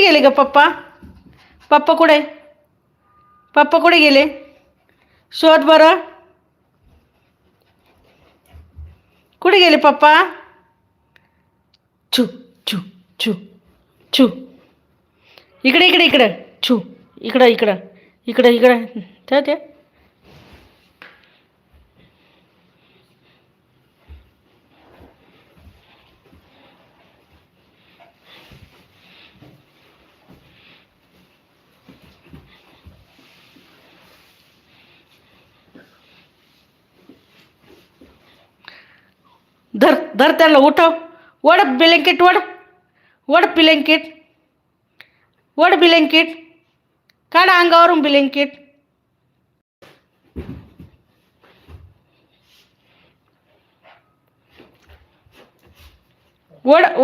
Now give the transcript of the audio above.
कुठे गेले ग पप्पा? पप्पा कुठे? पप्पा कुठे गेले? शोध बरं. कुठे गेले पप्पा? छू छू छू छू. इकडे इकडे इकडं. छू. इकडं इकडं इकडं इकडं. ते धर धर त्याला उठव. वड ब्लँकेट वड. वड ब्लँकेट. वड ब्लँकेट. काढा अंगावरून ब्लँकेट. वड वड.